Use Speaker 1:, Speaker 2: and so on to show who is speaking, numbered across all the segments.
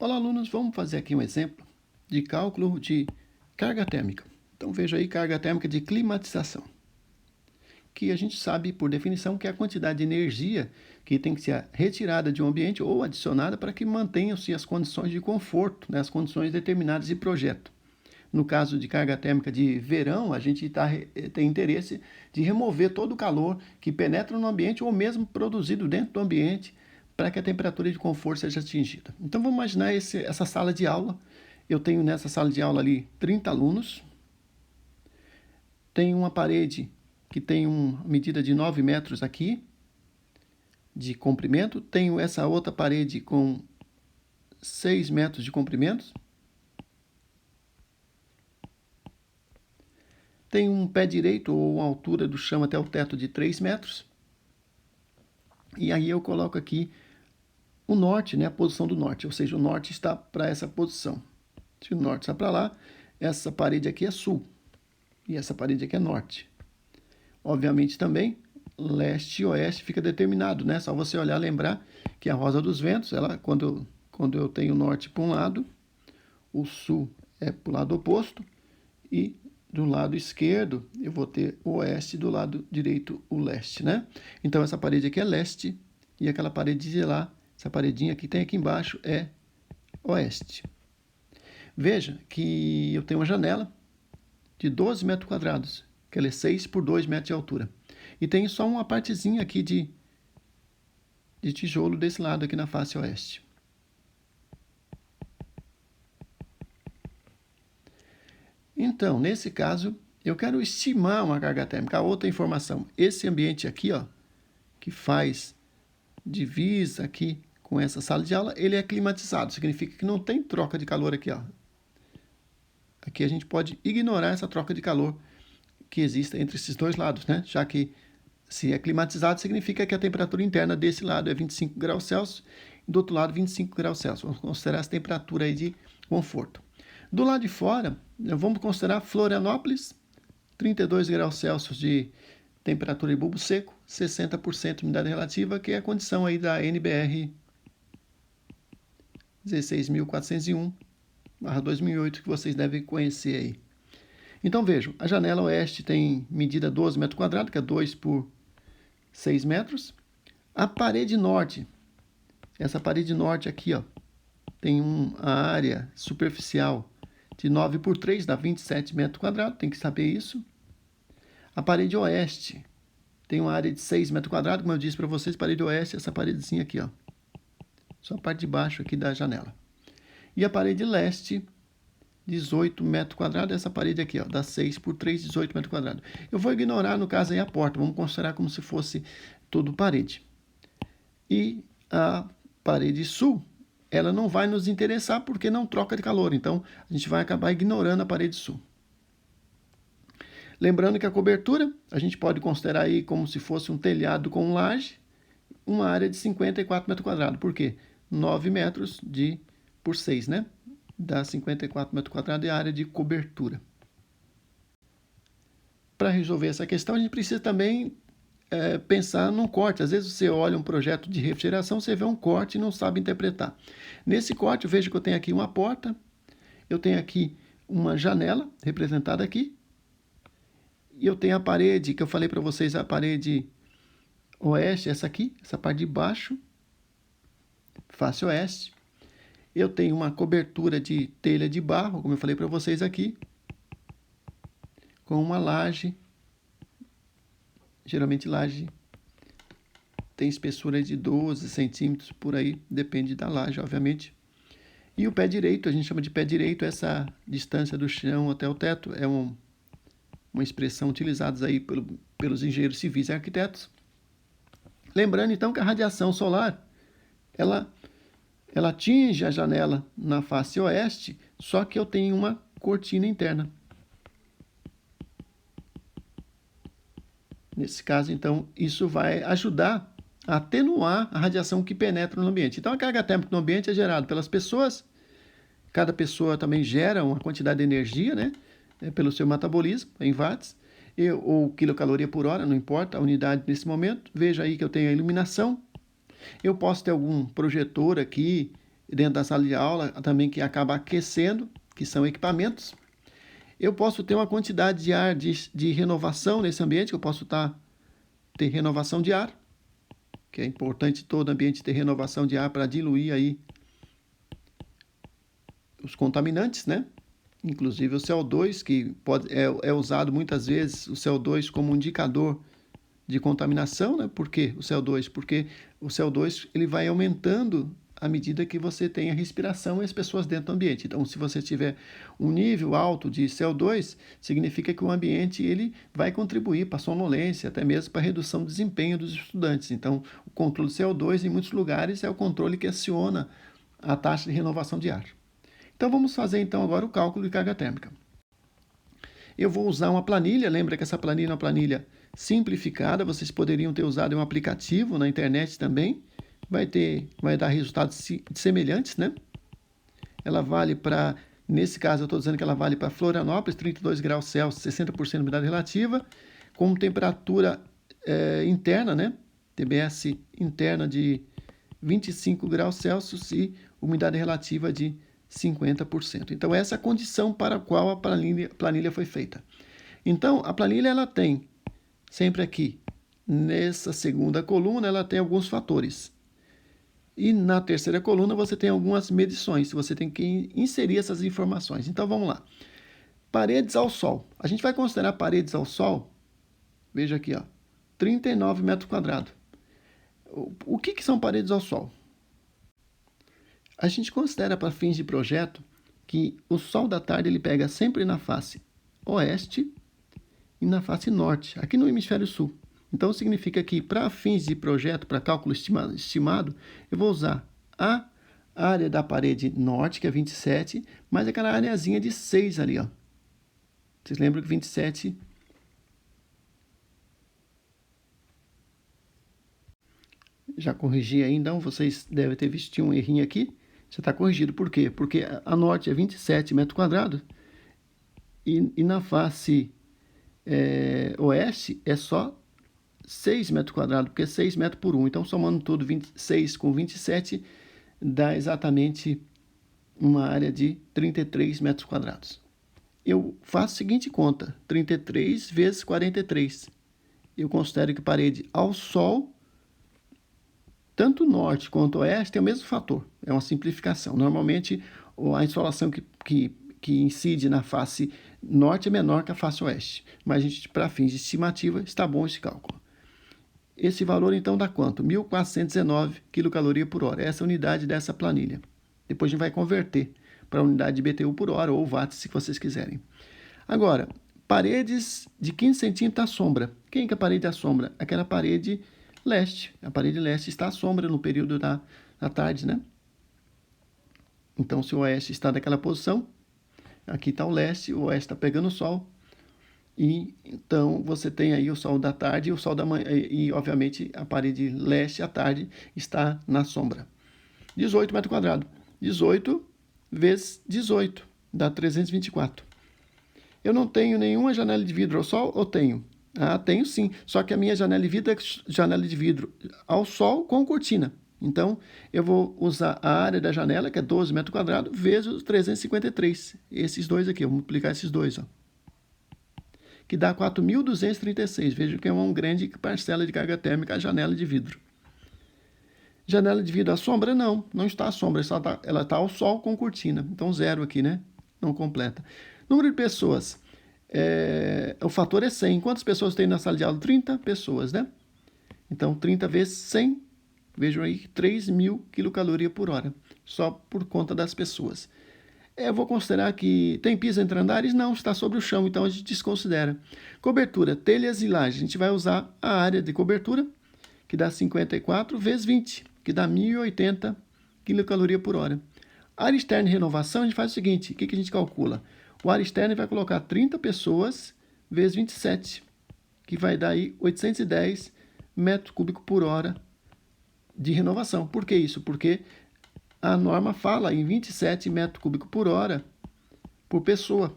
Speaker 1: Olá, alunos, vamos fazer aqui um exemplo de cálculo de carga térmica. Então, veja aí carga térmica de climatização, que a gente sabe, por definição, que é a quantidade de energia que tem que ser retirada de um ambiente ou adicionada para que mantenham-se as condições de conforto, né, as condições determinadas de projeto. No caso de carga térmica de verão, a gente tem interesse de remover todo o calor que penetra no ambiente ou mesmo produzido dentro do ambiente para que a temperatura de conforto seja atingida. Então, vamos imaginar essa sala de aula. Eu tenho nessa sala de aula ali 30 alunos. Tem uma parede que tem uma medida de 9 metros aqui de comprimento. Tenho essa outra parede com 6 metros de comprimento. Tem um pé direito ou uma altura do chão até o teto de 3 metros. E aí eu coloco aqui o norte, né, a posição do norte, ou seja, o norte está para essa posição. Se o norte está para lá, essa parede aqui é sul e essa parede aqui é norte. Obviamente também, leste e oeste fica determinado, né? Só você olhar, lembrar que a rosa dos ventos, ela, quando eu tenho o norte para um lado, o sul é para o lado oposto e do lado esquerdo eu vou ter o oeste, do lado direito o leste, né? Então essa parede aqui é leste e aquela parede de lá, essa paredinha que tem aqui embaixo é oeste. Veja que eu tenho uma janela de 12 metros quadrados, que ela é 6 por 2 metros de altura. E tem só uma partezinha aqui de tijolo desse lado aqui na face oeste. Então, nesse caso, eu quero estimar uma carga térmica. A outra informação, esse ambiente aqui, ó, que faz divisa aqui com essa sala de aula, ele é climatizado. Significa que não tem troca de calor aqui, ó. Aqui a gente pode ignorar essa troca de calor que existe entre esses dois lados, né? Já que se é climatizado, significa que a temperatura interna desse lado é 25 graus Celsius e do outro lado 25 graus Celsius. Vamos considerar essa temperatura aí de conforto. Do lado de fora, vamos considerar Florianópolis, 32 graus Celsius de temperatura de bulbo seco, 60% de umidade relativa, que é a condição aí da NBR 16.401/2008, que vocês devem conhecer aí. Então vejam, a janela oeste tem medida 12 metros quadrados, que é 2 por 6 metros. A parede norte, essa parede norte aqui, ó, tem uma área superficial de 9 por 3, dá 27 metros quadrados, tem que saber isso. A parede oeste tem uma área de 6 metros quadrados, como eu disse para vocês, parede oeste, essa paredezinha aqui, ó. Só a parte de baixo aqui da janela. E a parede leste, 18 metros quadrados, essa parede aqui, ó, dá 6 por 3, 18 metros quadrados. Eu vou ignorar, no caso aí, a porta, vamos considerar como se fosse tudo parede. E a parede sul, ela não vai nos interessar porque não troca de calor, então a gente vai acabar ignorando a parede sul. Lembrando que a cobertura, a gente pode considerar aí como se fosse um telhado com laje, uma área de 54 metros quadrados. Por quê? 9 metros por 6, né? Dá 54 metros quadrados é a área de cobertura. Para resolver essa questão, a gente precisa também pensar num corte. Às vezes você olha um projeto de refrigeração, você vê um corte e não sabe interpretar. Nesse corte, eu vejo que eu tenho aqui uma porta, eu tenho aqui uma janela, representada aqui, e eu tenho a parede, que eu falei para vocês, a parede oeste, essa aqui, essa parte de baixo, face oeste. Eu tenho uma cobertura de telha de barro, como eu falei para vocês aqui, com uma laje. Geralmente laje tem espessura de 12 centímetros por aí, depende da laje, obviamente. E o pé direito, a gente chama de pé direito, essa distância do chão até o teto, é uma expressão utilizada aí pelos engenheiros civis e arquitetos. Lembrando então que a radiação solar, ela atinge a janela na face oeste, só que eu tenho uma cortina interna. Nesse caso, então, isso vai ajudar a atenuar a radiação que penetra no ambiente. Então, a carga térmica no ambiente é gerada pelas pessoas. Cada pessoa também gera uma quantidade de energia, né? Pelo seu metabolismo, em watts, ou quilocaloria por hora, não importa a unidade nesse momento. Veja aí que eu tenho a iluminação. Eu posso ter algum projetor aqui, dentro da sala de aula, também que acaba aquecendo, que são equipamentos. Eu posso ter uma quantidade de ar de renovação nesse ambiente, eu posso ter renovação de ar, que é importante todo ambiente ter renovação de ar para diluir aí os contaminantes, né? Inclusive o CO2, que é usado muitas vezes, o CO2 como um indicador de contaminação, né? Por que o CO2? Porque o CO2 ele vai aumentando à medida que você tem a respiração e as pessoas dentro do ambiente. Então, se você tiver um nível alto de CO2, significa que o ambiente ele vai contribuir para a sonolência, até mesmo para a redução do desempenho dos estudantes. Então, o controle do CO2 em muitos lugares é o controle que aciona a taxa de renovação de ar. Então, vamos fazer então agora o cálculo de carga térmica. Eu vou usar uma planilha, lembra que essa planilha é uma planilha simplificada, vocês poderiam ter usado um aplicativo na internet também, vai dar resultados semelhantes, né? Ela vale para, nesse caso eu estou dizendo que ela vale para Florianópolis, 32 graus Celsius, 60% de umidade relativa, com temperatura interna, né? TBS interna de 25 graus Celsius e umidade relativa de 50%. Então, essa é a condição para a qual a planilha foi feita. Então, a planilha ela tem, sempre aqui, nessa segunda coluna, ela tem alguns fatores. E na terceira coluna você tem algumas medições, você tem que inserir essas informações. Então, vamos lá. Paredes ao sol. A gente vai considerar paredes ao sol, veja aqui, ó, 39 metros quadrados. O que são paredes ao sol? A gente considera para fins de projeto que o sol da tarde ele pega sempre na face oeste e na face norte, aqui no hemisfério sul. Então significa que para fins de projeto, para cálculo estimado, eu vou usar a área da parede norte, que é 27, mais aquela areazinha de 6 ali, ó. Vocês lembram que 27... Já corrigi aí, então, vocês devem ter visto um errinho aqui. Você está corrigido. Por quê? Porque a norte é 27 metros quadrados e na face oeste é só 6 metros quadrados, porque é 6 metros por 1. Então, somando tudo, 26 com 27 dá exatamente uma área de 33 metros quadrados. Eu faço a seguinte conta, 33 vezes 43. Eu considero que parede ao sol, tanto norte quanto oeste, tem o mesmo fator. É uma simplificação. Normalmente, a insolação que incide na face norte é menor que a face oeste. Mas, para fins de estimativa, está bom esse cálculo. Esse valor, então, dá quanto? 1.419 kcal por hora. Essa é a unidade dessa planilha. Depois a gente vai converter para a unidade de BTU por hora ou watts, se vocês quiserem. Agora, paredes de 15 centímetros à sombra. Quem que é a parede à sombra? Aquela parede leste. A parede leste está à sombra no período da tarde, né? Então, se o oeste está naquela posição, aqui está o leste, o oeste está pegando o sol, e então você tem aí o sol da tarde e o sol da manhã, e obviamente a parede leste à tarde está na sombra. 18 metros quadrados. 18 vezes 18 dá 324. Eu não tenho nenhuma janela de vidro ao sol ou tenho? Ah, tenho sim. Só que a minha janela de vidro é janela de vidro ao sol com cortina. Então, eu vou usar a área da janela, que é 12 metros quadrados, vezes 353. Esses dois aqui, eu vou multiplicar esses dois, ó. Que dá 4.236. Veja que é uma grande parcela de carga térmica a janela de vidro. Janela de vidro à sombra? Não está à sombra. Ela está ao sol com cortina. Então, zero aqui, né? Não completa. Número de pessoas. O fator é 100. Quantas pessoas tem na sala de aula? 30 pessoas, né? Então, 30 vezes 100, vejam aí, 3.000 kcal por hora, só por conta das pessoas. Eu vou considerar que tem piso entre andares? Não, está sobre o chão, então a gente desconsidera. Cobertura, telhas e lajes. A gente vai usar a área de cobertura, que dá 54 vezes 20, que dá 1.080 kcal por hora. Área externa e renovação, a gente faz o seguinte, o que a gente calcula? O área externa vai colocar 30 pessoas vezes 27, que vai dar aí 810 metros cúbicos por hora de renovação. Por que isso? Porque a norma fala em 27 metros cúbicos por hora por pessoa.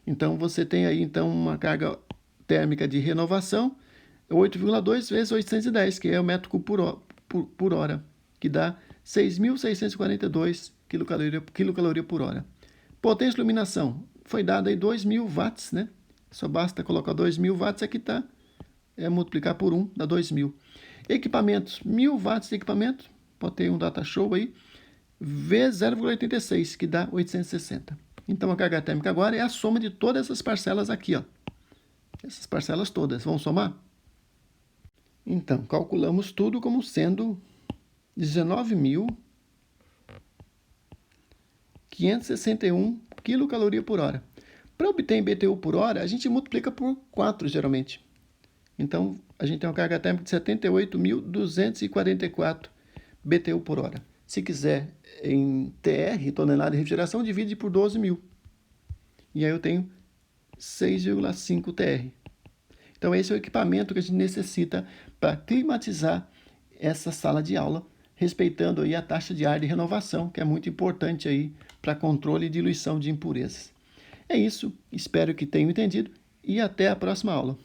Speaker 1: Então, você tem aí então uma carga térmica de renovação 8,2 vezes 810, que é o metro cúbico por hora, que dá 6.642 quilocaloria por hora. Potência de iluminação foi dada aí 2.000 watts, né? Só basta colocar 2.000 watts, aqui está, multiplicar por 1, dá 2.000. Equipamentos, 1.000 watts de equipamento, botei um data show aí, vezes 0,86, que dá 860. Então a carga térmica agora é a soma de todas essas parcelas aqui, ó. Essas parcelas todas, vamos somar? Então, calculamos tudo como sendo 19.561 quilocaloria por hora. Para obter em BTU por hora, a gente multiplica por 4, geralmente. Então, a gente tem uma carga térmica de 78.244 BTU por hora. Se quiser em TR, tonelada de refrigeração, divide por 12.000. E aí eu tenho 6,5 TR. Então, esse é o equipamento que a gente necessita para climatizar essa sala de aula, respeitando aí a taxa de ar de renovação, que é muito importante aí para controle e diluição de impurezas. É isso, espero que tenham entendido e até a próxima aula.